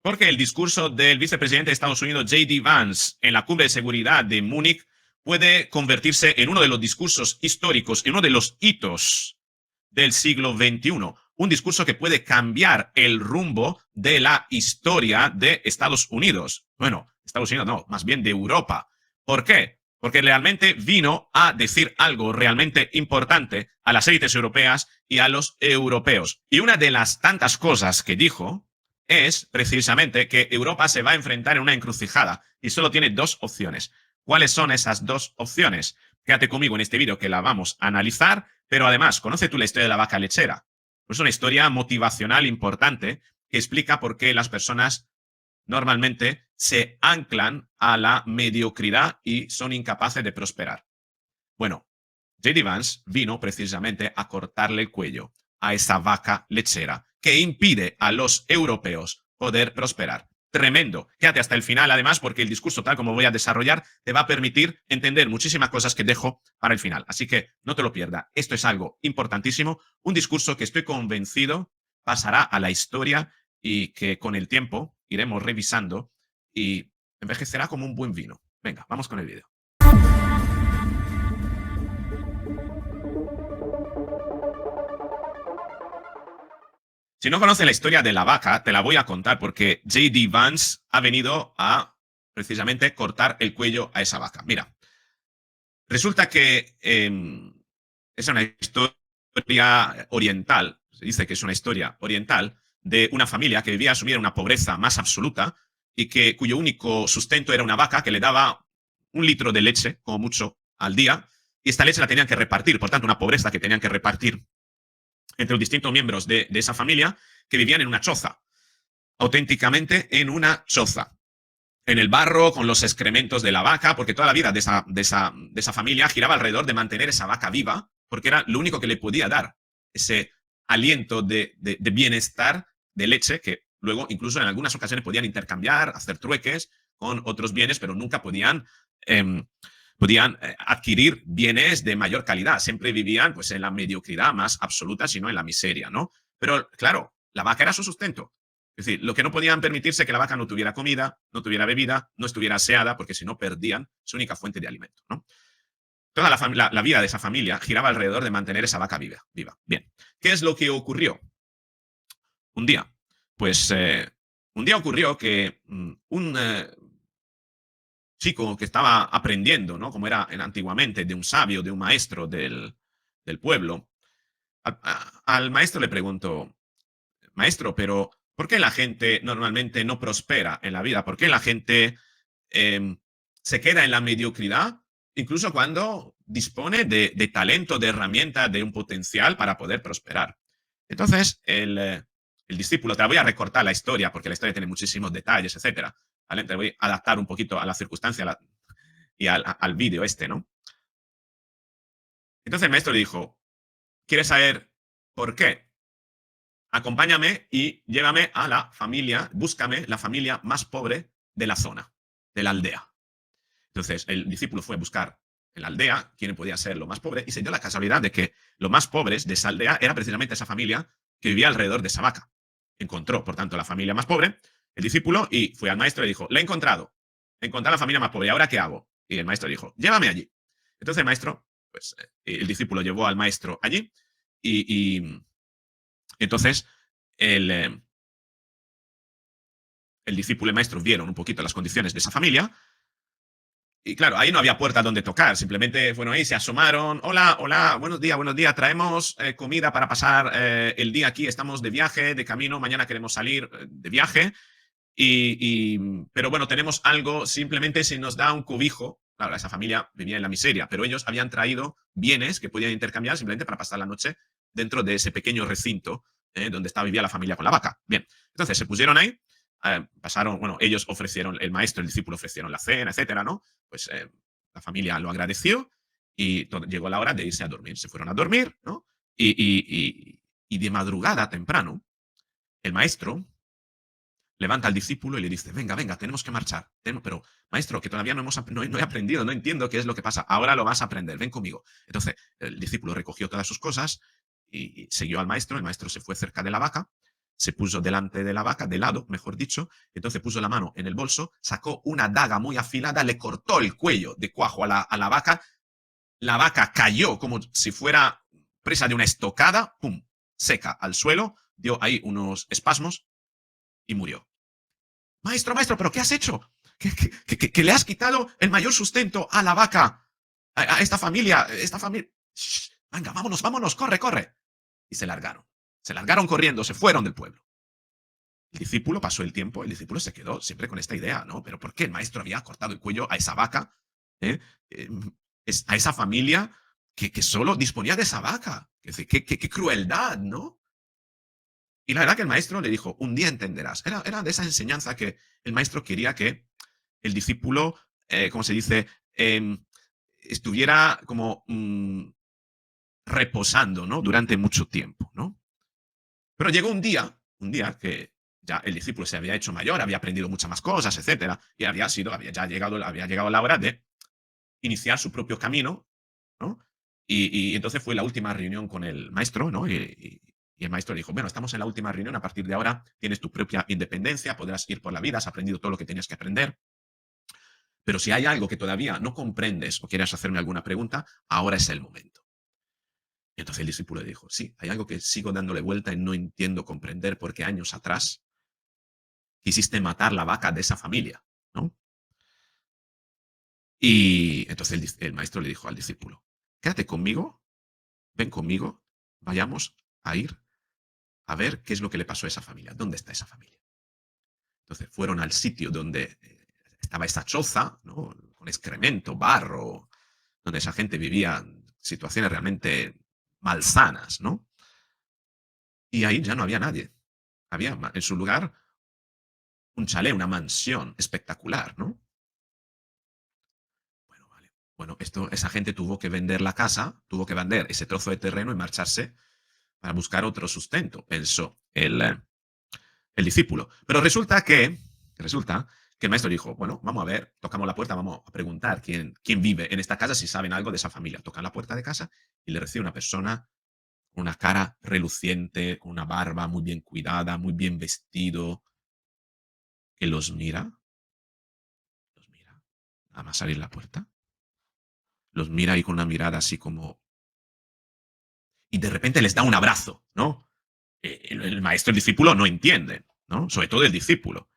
Porque el discurso del vicepresidente de Estados Unidos, J.D. Vance, en la cumbre de seguridad de Múnich, puede convertirse en uno de los discursos históricos, en uno de los hitos del siglo XXI. Un discurso que puede cambiar el rumbo de la historia de Estados Unidos. Bueno, Estados Unidos no, más bien de Europa. ¿Por qué? Porque realmente vino a decir algo realmente importante a las élites europeas y a los europeos. Y una de las tantas cosas que dijo es precisamente que Europa se va a enfrentar en una encrucijada y solo tiene dos opciones. ¿Cuáles son esas dos opciones? Quédate conmigo en este vídeo que la vamos a analizar, pero además, conoce tú la historia de la vaca lechera. Es una historia motivacional importante que explica por qué las personas normalmente se anclan a la mediocridad y son incapaces de prosperar. Bueno, J.D. Vance vino precisamente a cortarle el cuello a esa vaca lechera que impide a los europeos poder prosperar. Tremendo. Quédate hasta el final, además, porque el discurso, tal como voy a desarrollar, te va a permitir entender muchísimas cosas que dejo para el final. Así que no te lo pierdas. Esto es algo importantísimo. Un discurso que estoy convencido pasará a la historia y que con el tiempo iremos revisando y envejecerá como un buen vino. Venga, vamos con el vídeo. Si no conoces la historia de la vaca, te la voy a contar porque J.D. Vance ha venido a precisamente cortar el cuello a esa vaca. Mira, resulta que es una historia oriental, se dice que es una historia oriental, de una familia que vivía sumida en una pobreza más absoluta y cuyo único sustento era una vaca que le daba 1 litro de leche, como mucho, al día, y esta leche la tenían que repartir, por tanto, una pobreza que tenían que repartir entre los distintos miembros de esa familia que vivían en una choza, auténticamente en una choza, en el barro, con los excrementos de la vaca, porque toda la vida de esa familia giraba alrededor de mantener esa vaca viva, porque era lo único que le podía dar ese aliento de bienestar, de leche, que luego incluso en algunas ocasiones podían intercambiar, hacer trueques con otros bienes, pero nunca podían adquirir bienes de mayor calidad. Siempre vivían pues en la mediocridad más absoluta, sino en la miseria, ¿no? Pero claro, la vaca era su sustento. Es decir, lo que no podían permitirse que la vaca no tuviera comida, no tuviera bebida, no estuviera aseada, porque si no perdían su única fuente de alimento, ¿no? Toda la vida de esa familia giraba alrededor de mantener esa vaca viva. Bien, ¿qué es lo que ocurrió? Un día, pues un día ocurrió que un chico que estaba aprendiendo, ¿no? Como era antiguamente, de un sabio, de un maestro del pueblo, al maestro le preguntó, maestro, pero ¿por qué la gente normalmente no prospera en la vida? ¿Por qué la gente eh, se queda en la mediocridad, incluso cuando dispone de talento, de herramienta, de un potencial para poder prosperar? Entonces, el discípulo, te la voy a recortar la historia, porque la historia tiene muchísimos detalles, etcétera. ¿Vale? Te voy a adaptar un poquito a la circunstancia y al vídeo este, ¿no? Entonces el maestro le dijo, ¿quieres saber por qué? Acompáñame y llévame a la familia, búscame la familia más pobre de la zona, de la aldea. Entonces el discípulo fue a buscar en la aldea quién podía ser lo más pobre y se dio la casualidad de que los más pobres de esa aldea era precisamente esa familia que vivía alrededor de esa vaca. Encontró, por tanto, la familia más pobre, el discípulo, y fue al maestro y le dijo, la he encontrado, he encontrado la familia más pobre, ¿ahora qué hago? Y el maestro dijo, llévame allí. Entonces el maestro, pues el discípulo llevó al maestro allí y entonces el, eh, el discípulo y el maestro vieron un poquito las condiciones de esa familia. Y claro, ahí no había puerta donde tocar, simplemente fueron ahí, se asomaron, hola, hola, buenos días, traemos comida para pasar el día aquí, estamos de viaje, de camino, mañana queremos salir de viaje, pero bueno, tenemos algo, simplemente se nos da un cobijo. Claro, esa familia vivía en la miseria, pero ellos habían traído bienes que podían intercambiar simplemente para pasar la noche dentro de ese pequeño recinto donde vivía la familia con la vaca. Bien, entonces se pusieron ahí, pasaron, bueno, ellos ofrecieron, el maestro, el discípulo ofrecieron la cena, etcétera, ¿no? Pues la familia lo agradeció y llegó la hora de irse a dormir. Se fueron a dormir, ¿no? Y de madrugada temprano, el maestro levanta al discípulo y le dice, venga, venga, tenemos que marchar. Pero, maestro, que todavía no he aprendido, no entiendo qué es lo que pasa. Ahora lo vas a aprender, ven conmigo. Entonces, el discípulo recogió todas sus cosas y siguió al maestro. El maestro se fue cerca de la vaca se puso delante de la vaca, de lado, mejor dicho, entonces puso la mano en el bolso, sacó una daga muy afilada, le cortó el cuello de cuajo a la vaca cayó como si fuera presa de una estocada, pum, seca al suelo, dio ahí unos espasmos y murió. Maestro, maestro, ¿pero qué has hecho? Que le has quitado el mayor sustento a la vaca, a esta familia, esta familia. Shh, venga, vámonos, vámonos, corre, corre. Y se largaron. Se largaron corriendo, se fueron del pueblo. El discípulo pasó el tiempo, el discípulo se quedó siempre con esta idea, ¿no? Pero ¿por qué el maestro había cortado el cuello a esa vaca? ¿Eh? Eh, a esa familia que solo disponía de esa vaca. Qué crueldad, ¿no? Y la verdad que el maestro le dijo, un día entenderás. Era de esa enseñanza que el maestro quería que el discípulo, ¿cómo se dice? Estuviera como reposando, ¿no? Durante mucho tiempo, ¿no? Pero llegó un día que ya el discípulo se había hecho mayor, había aprendido muchas más cosas, etcétera, y había llegado la hora de iniciar su propio camino, ¿no? Y entonces fue la última reunión con el maestro, ¿no? Y el maestro le dijo, bueno, estamos en la última reunión, a partir de ahora tienes tu propia independencia, podrás ir por la vida, has aprendido todo lo que tenías que aprender, pero si hay algo que todavía no comprendes o quieres hacerme alguna pregunta, ahora es el momento. Y entonces el discípulo le dijo, sí, hay algo que sigo dándole vuelta y no entiendo comprender porque años atrás quisiste matar la vaca de esa familia, ¿no? Y entonces el maestro le dijo al discípulo, quédate conmigo, ven conmigo, vayamos a ir a ver qué es lo que le pasó a esa familia, dónde está esa familia. Entonces fueron al sitio donde estaba esa choza, ¿no? Con excremento, barro, donde esa gente vivía en situaciones realmente malsanas, ¿no? Y ahí ya no había nadie. Había en su lugar un chalet, una mansión espectacular, ¿no? Bueno, vale. Bueno, esa gente tuvo que vender la casa, tuvo que vender ese trozo de terreno y marcharse para buscar otro sustento, pensó el discípulo. Pero resulta que el maestro dijo, bueno, vamos a ver, tocamos la puerta, vamos a preguntar quién vive en esta casa, si saben algo de esa familia. Tocan la puerta de casa y le recibe una persona con una cara reluciente, con una barba muy bien cuidada, muy bien vestido, que los mira, nada más salir la puerta, los mira ahí con una mirada así como... Y de repente les da un abrazo, ¿no? El maestro y el discípulo no entienden, ¿no? Sobre todo el discípulo.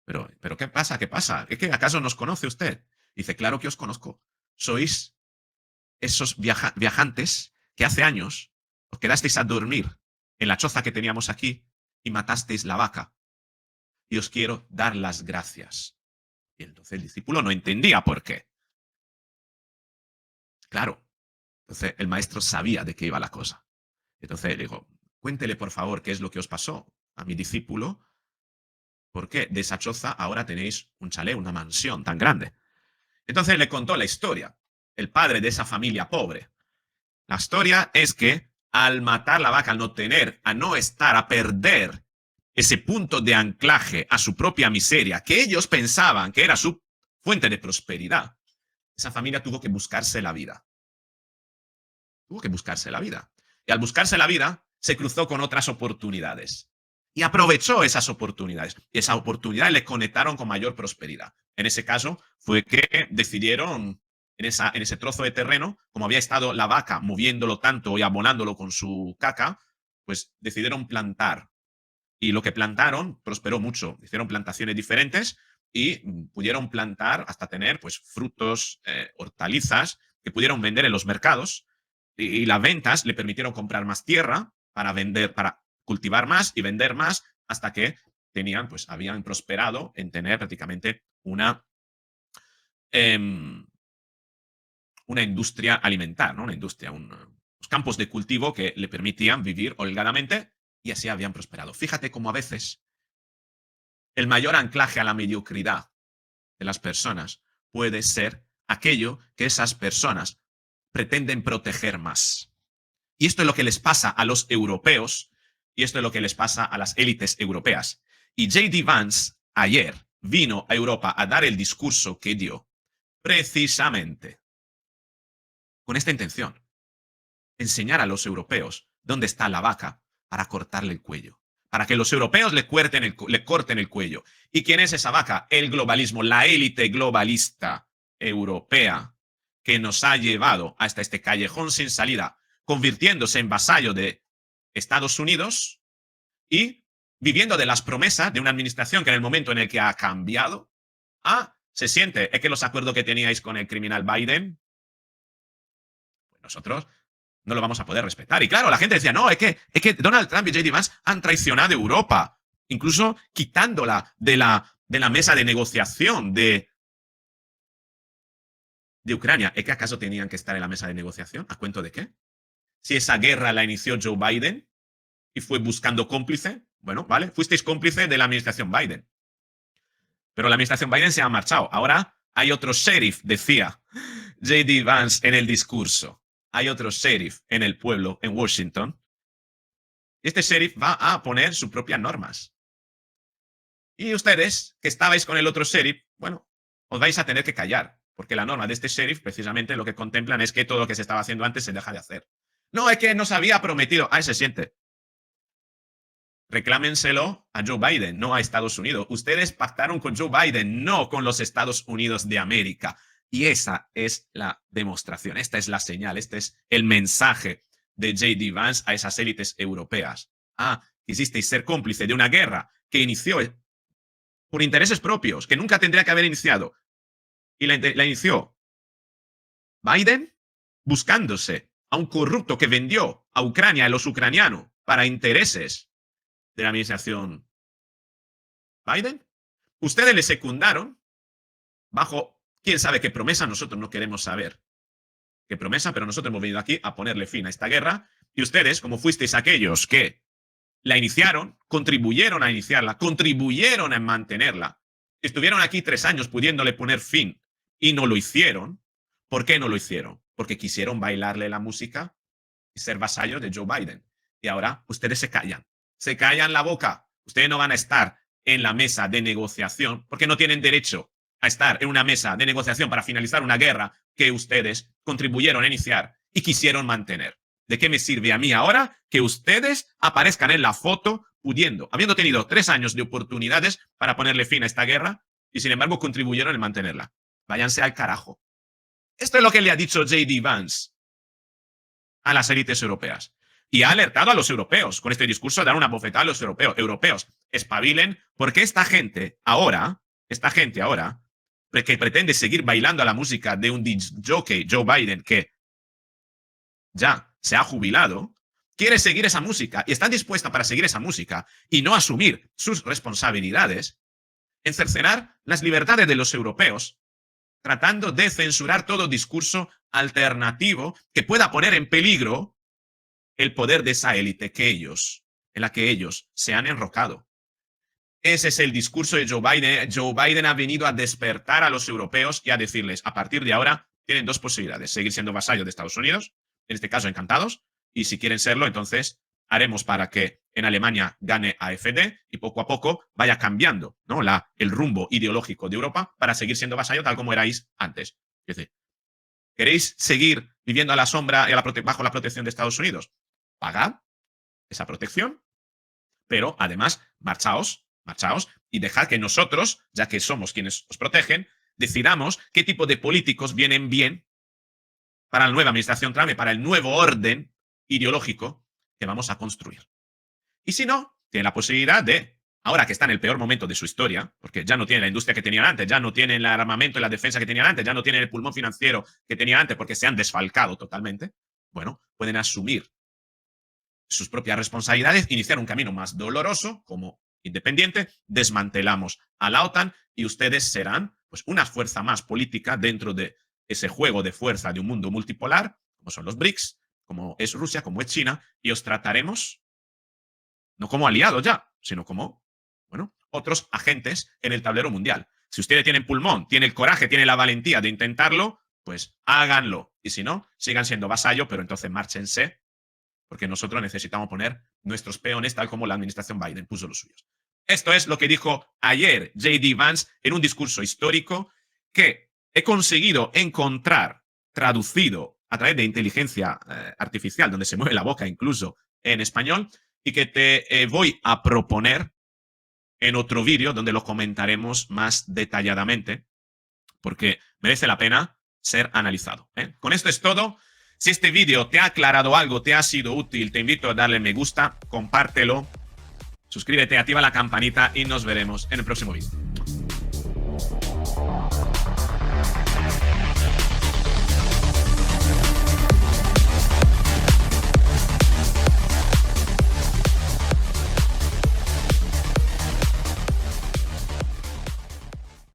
Pero ¿qué pasa? ¿Qué pasa? ¿Es que acaso nos conoce usted? Dice, claro que os conozco. Sois esos viajantes que hace años os quedasteis a dormir en la choza que teníamos aquí y matasteis la vaca. Y os quiero dar las gracias. Y entonces el discípulo no entendía por qué. Claro, entonces el maestro sabía de qué iba la cosa. Entonces le dijo, cuéntele por favor qué es lo que os pasó a mi discípulo, porque de esa choza ahora tenéis un chalet, una mansión tan grande. Entonces le contó la historia, el padre de esa familia pobre. La historia es que al matar la vaca, al no tener, a no estar, a perder ese punto de anclaje a su propia miseria, que ellos pensaban que era su fuente de prosperidad, esa familia tuvo que buscarse la vida. Tuvo que buscarse la vida. Y al buscarse la vida, se cruzó con otras oportunidades. Y aprovechó esas oportunidades. Y esas oportunidades le conectaron con mayor prosperidad. En ese caso, fue que decidieron, en ese trozo de terreno, como había estado la vaca moviéndolo tanto y abonándolo con su caca, pues decidieron plantar. Y lo que plantaron prosperó mucho. Hicieron plantaciones diferentes y pudieron plantar hasta tener pues frutos, hortalizas que pudieron vender en los mercados y las ventas le permitieron comprar más tierra para vender, para cultivar más y vender más hasta que tenían, pues habían prosperado en tener prácticamente eh, una industria alimentar, ¿no? Una industria, unos campos de cultivo que le permitían vivir holgadamente y así habían prosperado. Fíjate cómo a veces el mayor anclaje a la mediocridad de las personas puede ser aquello que esas personas pretenden proteger más. Y esto es lo que les pasa a los europeos y esto es lo que les pasa a las élites europeas. Y J.D. Vance ayer vino a Europa a dar el discurso que dio precisamente con esta intención, enseñar a los europeos dónde está la vaca para cortarle el cuello. para que los europeos le corten el cuello. ¿Y quién es esa vaca? El globalismo, la élite globalista europea que nos ha llevado hasta este callejón sin salida, convirtiéndose en vasallo de Estados Unidos y viviendo de las promesas de una administración que en el momento en el que ha cambiado, se siente, es que los acuerdos que teníais con el criminal Biden, pues nosotros no lo vamos a poder respetar. Y claro, la gente decía, no, es que Donald Trump y J.D. Vance han traicionado a Europa, incluso quitándola de la mesa de negociación de Ucrania. ¿Es que acaso tenían que estar en la mesa de negociación? ¿A cuento de qué? Si esa guerra la inició Joe Biden y fue buscando cómplice, bueno, vale, fuisteis cómplice de la administración Biden. Pero la administración Biden se ha marchado. Ahora hay otro sheriff, decía J.D. Vance en el discurso. Hay otro sheriff en el pueblo, en Washington. Y este sheriff va a poner sus propias normas. Y ustedes, que estabais con el otro sheriff, bueno, os vais a tener que callar. Porque la norma de este sheriff, precisamente, lo que contemplan es que todo lo que se estaba haciendo antes se deja de hacer. No, es que nos había prometido. Se siente. Reclámenselo a Joe Biden, no a Estados Unidos. Ustedes pactaron con Joe Biden, no con los Estados Unidos de América. Y esa es la demostración, esta es la señal, este es el mensaje de J.D. Vance a esas élites europeas. Quisisteis ser cómplice de una guerra que inició por intereses propios, que nunca tendría que haber iniciado. Y la inició Biden buscándose a un corrupto que vendió a Ucrania, a los ucranianos, para intereses de la administración Biden. Ustedes le secundaron bajo quién sabe qué promesa, nosotros no queremos saber qué promesa, pero nosotros hemos venido aquí a ponerle fin a esta guerra y ustedes, como fuisteis aquellos que la iniciaron, contribuyeron a iniciarla, contribuyeron a mantenerla, estuvieron aquí 3 años pudiéndole poner fin y no lo hicieron. ¿Por qué no lo hicieron? Porque quisieron bailarle la música y ser vasallos de Joe Biden. Y ahora ustedes se callan la boca. Ustedes no van a estar en la mesa de negociación porque no tienen derecho a estar en una mesa de negociación para finalizar una guerra que ustedes contribuyeron a iniciar y quisieron mantener. ¿De qué me sirve a mí ahora que ustedes aparezcan en la foto pudiendo, habiendo tenido 3 años de oportunidades para ponerle fin a esta guerra y sin embargo contribuyeron en mantenerla? Váyanse al carajo. Esto es lo que le ha dicho J.D. Vance a las élites europeas. Y ha alertado a los europeos con este discurso de dar una bofetada a los europeos. Europeos, espabilen, porque esta gente ahora, que pretende seguir bailando a la música de un jockey, Joe Biden, que ya se ha jubilado, quiere seguir esa música y está dispuesta para seguir esa música y no asumir sus responsabilidades en cercenar las libertades de los europeos, tratando de censurar todo discurso alternativo que pueda poner en peligro el poder de esa élite en la que ellos se han enrocado. Ese es el discurso de Joe Biden. Joe Biden ha venido a despertar a los europeos y a decirles, a partir de ahora, tienen 2 posibilidades. Seguir siendo vasallos de Estados Unidos, en este caso encantados, y si quieren serlo, entonces haremos para que en Alemania gane AfD y poco a poco vaya cambiando, ¿no?, el rumbo ideológico de Europa para seguir siendo vasallo tal como erais antes. Es decir, ¿queréis seguir viviendo a la sombra y bajo la protección de Estados Unidos? Pagad esa protección, pero además marchaos y dejad que nosotros, ya que somos quienes os protegen, decidamos qué tipo de políticos vienen bien para la nueva administración Trump y para el nuevo orden ideológico que vamos a construir. Y si no, tienen la posibilidad de, ahora que está en el peor momento de su historia, porque ya no tienen la industria que tenían antes, ya no tienen el armamento y la defensa que tenían antes, ya no tienen el pulmón financiero que tenían antes porque se han desfalcado totalmente, bueno, pueden asumir sus propias responsabilidades, iniciar un camino más doloroso como independiente, desmantelamos a la OTAN y ustedes serán pues una fuerza más política dentro de ese juego de fuerza de un mundo multipolar, como son los BRICS, como es Rusia, como es China, y os trataremos no como aliados ya, sino como, bueno, otros agentes en el tablero mundial. Si ustedes tienen pulmón, tienen el coraje, tienen la valentía de intentarlo, pues háganlo. Y si no, sigan siendo vasallo, pero entonces márchense, porque nosotros necesitamos poner nuestros peones tal como la administración Biden puso los suyos. Esto es lo que dijo ayer J.D. Vance en un discurso histórico que he conseguido encontrar traducido a través de inteligencia artificial, donde se mueve la boca incluso en español, y que te voy a proponer en otro vídeo donde lo comentaremos más detalladamente, porque merece la pena ser analizado. Con esto es todo. Si este vídeo te ha aclarado algo, te ha sido útil, te invito a darle me gusta, compártelo, suscríbete, activa la campanita y nos veremos en el próximo vídeo.